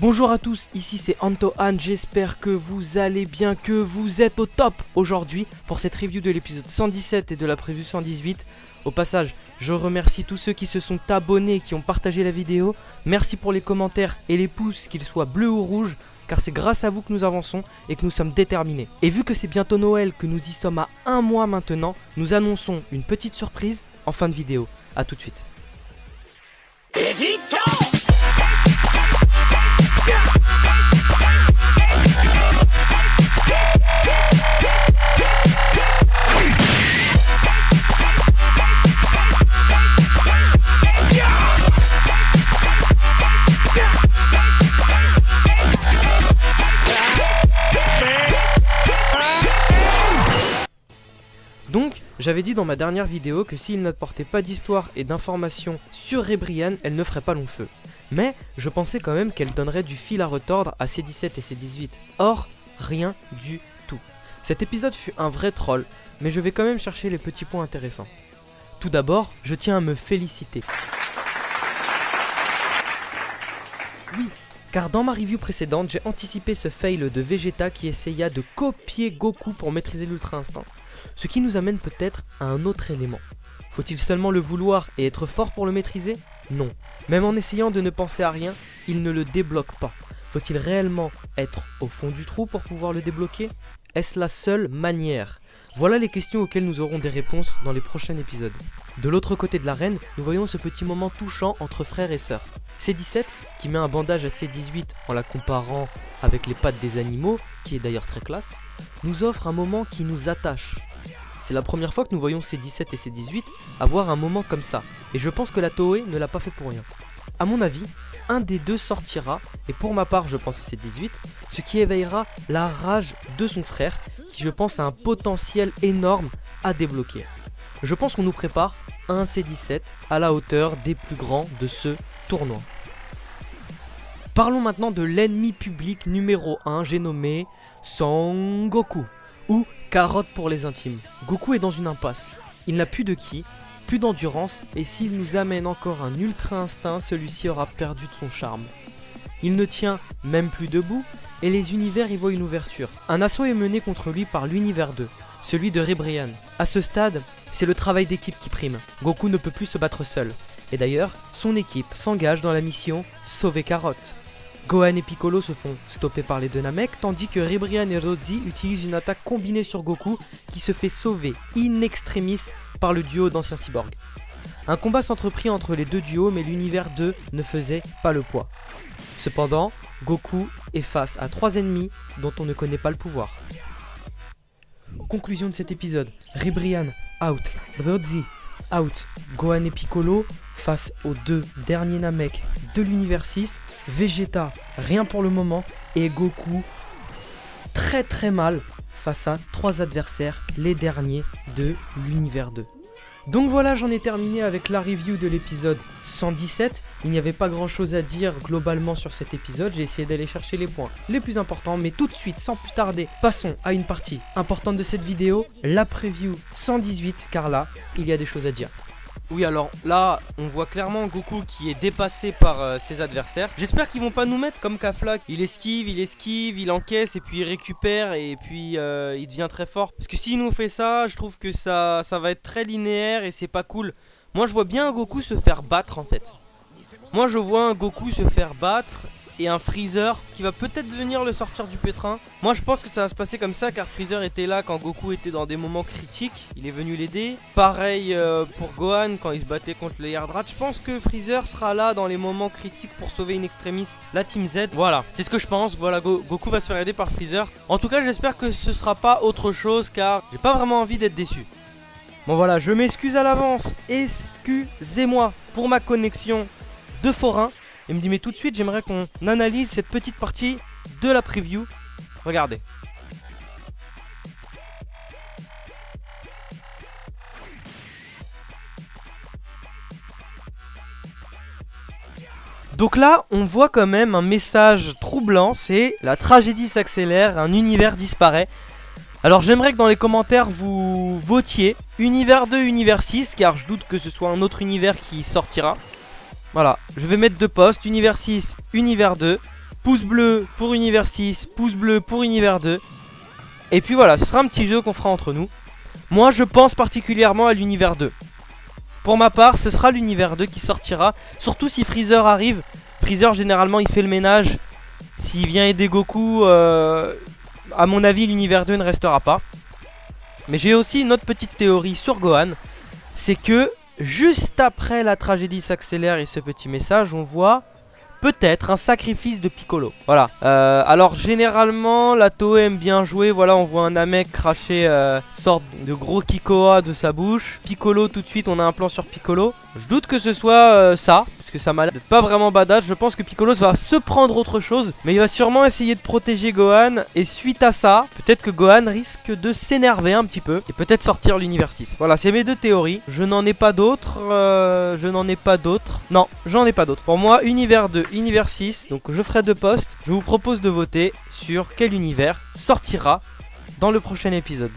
Bonjour à tous, ici c'est Antoine, j'espère que vous allez bien, que vous êtes au top aujourd'hui pour cette review de l'épisode 117 et de la preview 118. Au passage, je remercie tous ceux qui se sont abonnés, qui ont partagé la vidéo. Merci pour les commentaires et les pouces, qu'ils soient bleus ou rouges, car c'est grâce à vous que nous avançons et que nous sommes déterminés. Et vu que c'est bientôt Noël, que nous y sommes à un mois maintenant, nous annonçons une petite surprise en fin de vidéo. A tout de suite. Donc, j'avais dit dans ma dernière vidéo que s'il n'apportait pas d'histoire et d'informations sur Rebrian, elle ne ferait pas long feu. Mais je pensais quand même qu'elle donnerait du fil à retordre à C17 et C18. Or, rien du tout. Cet épisode fut un vrai troll, mais je vais quand même chercher les petits points intéressants. Tout d'abord, je tiens à me féliciter. Oui, car dans ma review précédente, j'ai anticipé ce fail de Vegeta qui essaya de copier Goku pour maîtriser l'Ultra Instinct. Ce qui nous amène peut-être à un autre élément. Faut-il seulement le vouloir et être fort pour le maîtriser? Non. Même en essayant de ne penser à rien, il ne le débloque pas. Faut-il réellement être au fond du trou pour pouvoir le débloquer? Est-ce la seule manière? Voilà les questions auxquelles nous aurons des réponses dans les prochains épisodes. De l'autre côté de l'arène, nous voyons ce petit moment touchant entre frères et sœurs. C17, qui met un bandage à C18 en la comparant avec les pattes des animaux, qui est d'ailleurs très classe, nous offre un moment qui nous attache. C'est la première fois que nous voyons C17 et C18 avoir un moment comme ça, et je pense que la Toei ne l'a pas fait pour rien. A mon avis, un des deux sortira, et pour ma part je pense à C18, ce qui éveillera la rage de son frère, qui je pense a un potentiel énorme à débloquer. Je pense qu'on nous prépare un C17 à la hauteur des plus grands de ce tournoi. Parlons maintenant de l'ennemi public numéro 1, j'ai nommé Son Goku, ou carotte pour les intimes. Goku est dans une impasse, il n'a plus de ki, plus d'endurance, et s'il nous amène encore un ultra instinct, celui-ci aura perdu de son charme. Il ne tient même plus debout, et les univers y voient une ouverture. Un assaut est mené contre lui par l'univers 2, celui de Rebrian. À ce stade, c'est le travail d'équipe qui prime. Goku ne peut plus se battre seul. Et d'ailleurs, son équipe s'engage dans la mission Sauver Carotte. Gohan et Piccolo se font stopper par les deux Namek, tandis que Rebrian et Rozi utilisent une attaque combinée sur Goku qui se fait sauver in extremis par le duo d'anciens cyborgs. Un combat s'entreprit entre les deux duos, mais l'univers 2 ne faisait pas le poids. Cependant, Goku est face à 3 ennemis dont on ne connaît pas le pouvoir. Conclusion de cet épisode, Rebrian out, Rozi out, Gohan et Piccolo face aux deux derniers Namek de l'univers 6, Vegeta rien pour le moment et Goku très mal face à 3 adversaires, les derniers de l'univers 2. Donc voilà, j'en ai terminé avec la review de l'épisode 117. Il n'y avait pas grand chose à dire globalement sur cet épisode, j'ai essayé d'aller chercher les points les plus importants, mais tout de suite, sans plus tarder, passons à une partie importante de cette vidéo, la preview 118, car là, il y a des choses à dire. Oui, alors là, on voit clairement Goku qui est dépassé par ses adversaires. J'espère qu'ils vont pas nous mettre comme Kafla. Il esquive, il encaisse et puis il récupère et puis il devient très fort. Parce que s'il nous fait ça, je trouve que ça va être très linéaire et c'est pas cool. Moi, je vois bien un Goku se faire battre en fait. Moi, je vois un Goku se faire battre et un Freezer qui va peut-être venir le sortir du pétrin. Moi je pense que ça va se passer comme ça car Freezer était là quand Goku était dans des moments critiques, il est venu l'aider. Pareil pour Gohan quand il se battait contre le Yardrat. Je pense que Freezer sera là dans les moments critiques pour sauver in extremis la Team Z. Voilà, c'est ce que je pense. Voilà, Goku va se faire aider par Freezer. En tout cas j'espère que ce sera pas autre chose car j'ai pas vraiment envie d'être déçu. Bon voilà, je m'excuse à l'avance, excusez-moi pour ma connexion de forain. Il me dit mais tout de suite j'aimerais qu'on analyse cette petite partie de la preview. Regardez. Donc là on voit quand même un message troublant, c'est la tragédie s'accélère, un univers disparaît. Alors j'aimerais que dans les commentaires vous votiez univers 2, univers 6, car je doute que ce soit un autre univers qui sortira. Voilà, je vais mettre 2 postes, univers 6, univers 2. pouce bleu pour Univers 6, pouce bleu pour Univers 2. Et puis voilà, ce sera un petit jeu qu'on fera entre nous. Moi je pense particulièrement à l'Univers 2. Pour ma part, ce sera l'Univers 2 qui sortira. Surtout si Freezer arrive. Freezer généralement il fait le ménage. S'il vient aider Goku, à mon avis l'Univers 2 ne restera pas. Mais j'ai aussi une autre petite théorie sur Gohan. C'est que juste après la tragédie s'accélère et ce petit message, on voit peut-être un sacrifice de Piccolo. Voilà. Alors généralement la Toei aime bien jouer. Voilà, on voit un Namek cracher sorte de gros Kikoa de sa bouche. Piccolo tout de suite, on a un plan sur Piccolo. Je doute que ce soit ça, parce que ça m'a l'air d'être pas vraiment badass. Je pense que Piccolo va se prendre autre chose, mais il va sûrement essayer de protéger Gohan. Et suite à ça, peut-être que Gohan risque de s'énerver un petit peu et peut-être sortir l'Univers 6. Voilà, c'est mes deux théories. Je n'en ai pas d'autres. Non, j'en ai pas d'autres. Pour moi, Univers 2, Univers 6. Donc je ferai 2 posts. Je vous propose de voter sur quel univers sortira dans le prochain épisode.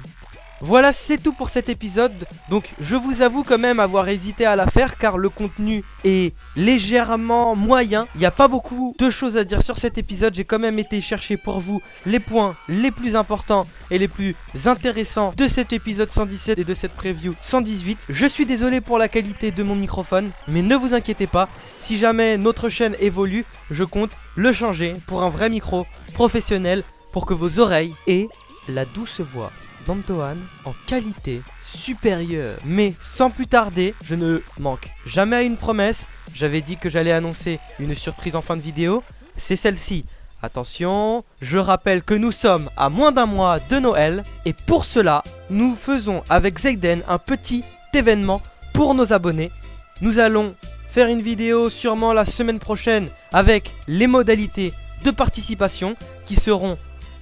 Voilà, c'est tout pour cet épisode. Donc je vous avoue quand même avoir hésité à la faire car le contenu est légèrement moyen. Il n'y a pas beaucoup de choses à dire sur cet épisode. J'ai quand même été chercher pour vous les points les plus importants et les plus intéressants de cet épisode 117 et de cette preview 118. Je suis désolé pour la qualité de mon microphone, mais ne vous inquiétez pas. Si jamais notre chaîne évolue, je compte le changer pour un vrai micro professionnel pour que vos oreilles aient la douce voix d'Antoine en qualité supérieure. Mais sans plus tarder, je ne manque jamais à une promesse. J'avais dit que j'allais annoncer une surprise en fin de vidéo. C'est celle-ci. Attention, je rappelle que nous sommes à moins d'un mois de Noël. Et pour cela, nous faisons avec Zayden un petit événement pour nos abonnés. Nous allons faire une vidéo sûrement la semaine prochaine avec les modalités de participation qui seront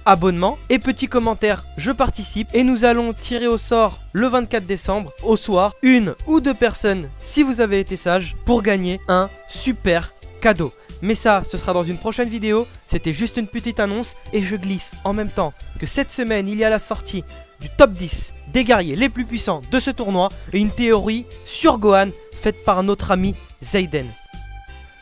abonnement et petit commentaire je participe, et nous allons tirer au sort le 24 décembre au soir 1 ou 2 personnes si vous avez été sage pour gagner un super cadeau. Mais ça, ce sera dans une prochaine vidéo. C'était juste une petite annonce et je glisse en même temps que cette semaine il y a la sortie du top 10 des guerriers les plus puissants de ce tournoi et une théorie sur Gohan faite par notre ami Zayden.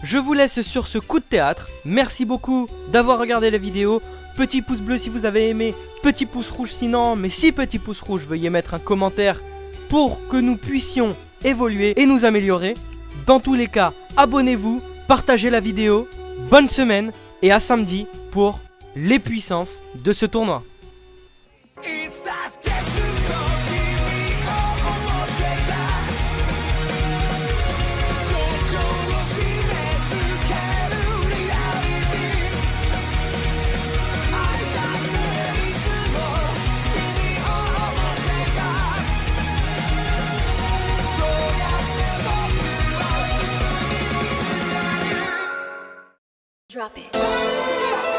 Je vous laisse sur ce coup de théâtre. Merci beaucoup d'avoir regardé la vidéo. Petit pouce bleu si vous avez aimé, petit pouce rouge sinon, mais si petit pouce rouge, veuillez mettre un commentaire pour que nous puissions évoluer et nous améliorer. Dans tous les cas, abonnez-vous, partagez la vidéo, bonne semaine et à samedi pour les puissances de ce tournoi. Drop it.